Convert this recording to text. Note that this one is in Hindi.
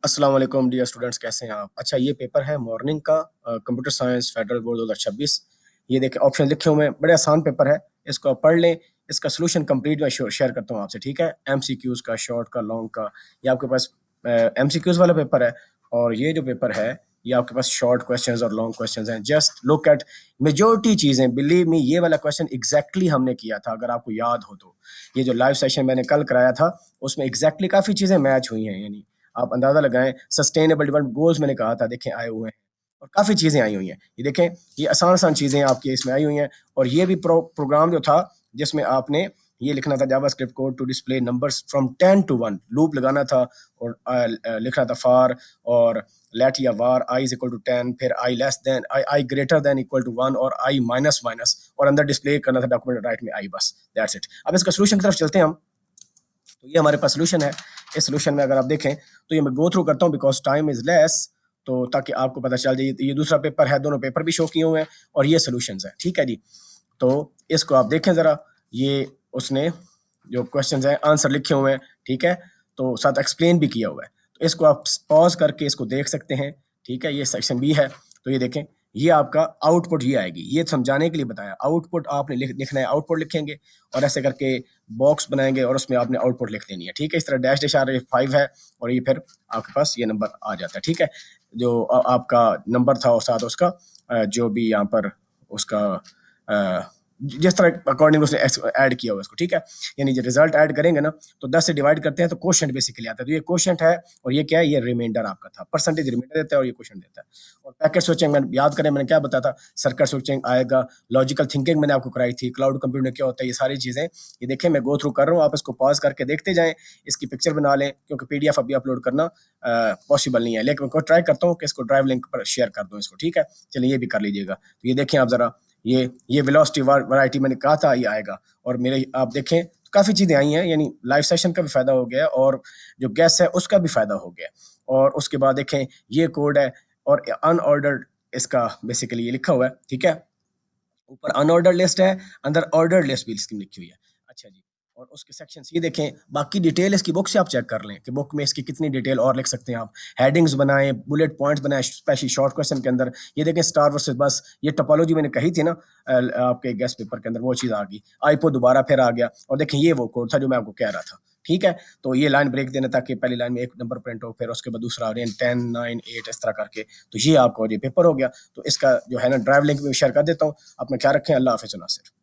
अस्सलाम वालेकुम डियर स्टूडेंट्स, कैसे हैं आप? अच्छा, ये पेपर है मॉर्निंग का, कंप्यूटर साइंस फेडरल बोर्ड 2026। ये देखें, ऑप्शन लिखे हुए हैं, बड़े आसान पेपर है। इसको आप पढ़ लें। इसका सोल्यूशन कंप्लीट मैं शेयर करता हूँ आपसे, ठीक है? एमसीक्यूज का, शॉर्ट का, लॉन्ग का। ये आपके पास एमसीक्यूज वाला पेपर है, और ये जो पेपर है ये आपके पास शॉर्ट क्वेश्चंस और लॉन्ग क्वेश्चंस हैं। जस्ट लुक एट मेजोरिटी चीजें, बिलीव मी, ये वाला क्वेश्चन एग्जैक्टली हमने किया था, अगर आपको याद हो तो। ये जो लाइव सेशन मैंने कल कराया था, उसमें एग्जैक्टली काफी चीजें मैच हुई हैं। यानी आप अंदाजा लगाएं, सस्टेनेबल डेवलपमेंट गोल्स मैंने कहा था, देखें आए हुए हैं, और काफी चीजें आई हुई हैं। ये देखें, ये आसान आसान चीजें आपकी इसमें आई हुई हैं। और ये भी प्रोग्राम जो था, जिसमें आपने ये लिखना था JavaScript code to display numbers from 10 to 1, loop लगाना था, और लिखना था फॉर और लेट या var i is equal to 10, फिर i less than i greater than equal to 1, और आई माइनस माइनस, और अंदर डिस्प्ले करना था डॉक्यूमेंट राइट में आई, बस दैट्स इट। अब इसका सोल्यूशन की तरफ चलते हैं हम। तो ये हमारे पास सोल्यूशन है। इस सोल्यूशन में अगर आप देखें तो ये मैं गो थ्रू करता हूँ बिकॉज टाइम इज लेस, तो ताकि आपको पता चल जाए। ये दूसरा पेपर है, दोनों पेपर भी शो किए हुए हैं, और ये सोल्यूशंस है, ठीक है जी। तो इसको आप देखें ज़रा। ये उसने जो क्वेश्चंस हैं आंसर लिखे हुए हैं, ठीक है, तो साथ एक्सप्लेन भी किया हुआ है। तो इसको आप पॉज करके इसको देख सकते हैं, ठीक है। ये सेक्शन बी है। तो ये देखें, ये आपका आउटपुट ये आएगी, ये समझाने के लिए बताया। आउटपुट आपने लिखना है, आउटपुट लिखेंगे, और ऐसे करके बॉक्स बनाएंगे, और उसमें आपने आउटपुट लिख देनी है, ठीक है। इस तरह डैश डैश आ रही है 5 है, और ये फिर आपके पास ये नंबर आ जाता है, ठीक है। जो आपका नंबर था और साथ उसका जो भी यहाँ पर उसका जिस तरह अकॉर्डिंग उसने ऐड किया हुआ इसको, ठीक है। यानी जो रिजल्ट ऐड करेंगे ना, तो 10 से डिवाइड करते हैं तो क्वोशंट बेसिकली आता है। तो ये क्वोशंट है, और ये क्या है, ये रिमाइंडर आपका था, परसेंटेज रिमाइंडर देता है, और ये क्वोशंट देता है। और पैकेट स्विचिंग मैंने याद करें, मैंने क्या बताया था, सर्किट स्विचिंग आएगा, लॉजिकल थिंकिंग मैंने आपको कराई थी, क्लाउड कंप्यूटिंग में क्या होता है, ये सारी चीजें। ये देखें, मैं गो थ्रू कर रहा हूँ, आप इसको पॉज करके देखते जाएं, इसकी पिक्चर बना लें, क्योंकि पीडीएफ अभी अपलोड करना पॉसिबल नहीं है, लेकिन मैं ट्राई करता हूँ कि इसको ड्राइव लिंक पर शेयर कर दूँ इसको, ठीक है। चलिए, ये भी कर लीजिएगा। तो ये देखें आप जरा, ये वेलोसिटी वैरायटी मैंने कहा था ये आएगा, और मेरे आप देखें तो काफ़ी चीज़ें आई हैं। यानी लाइव सेशन का भी फ़ायदा हो गया, और जो गेस्ट है उसका भी फ़ायदा हो गया। और उसके बाद देखें, ये कोड है, और अनऑर्डर्ड इसका बेसिकली ये लिखा हुआ है, ठीक है। ऊपर अनऑर्डर लिस्ट है, अंदर ऑर्डर लिस्ट भी इसकी लिखी हुई है। अच्छा जी। और उसके सेक्शंस ये देखें, बाकी डिटेल इसकी बुक से आप चेक कर लें कि बुक में इसकी कितनी डिटेल और लिख सकते हैं आप। हेडिंग्स बनाएं, बुलेट पॉइंट्स बनाएं, स्पेशली शॉर्ट क्वेश्चन के अंदर। ये देखें, स्टार वर्सेस बस, ये टोपोलॉजी मैंने कही थी ना आपके गेस्ट पेपर के अंदर, वो चीज़ आ गई। आईपो दोबारा फिर आ गया, और देखें ये वो कोड था जो मैं आपको कह रहा था, ठीक है। तो ये लाइन ब्रेक देना, ताकि पहली लाइन में एक नंबर प्रिंट हो, फिर उसके बाद दूसरा 10 9 8 इस तरह करके। तो ये आपका ये पेपर हो गया। तो इसका जो है ना ड्राइव लिंक में शेयर कर देता हूँ। अपना ख्याल रखें। अल्लाह हाफिज़ नासिर।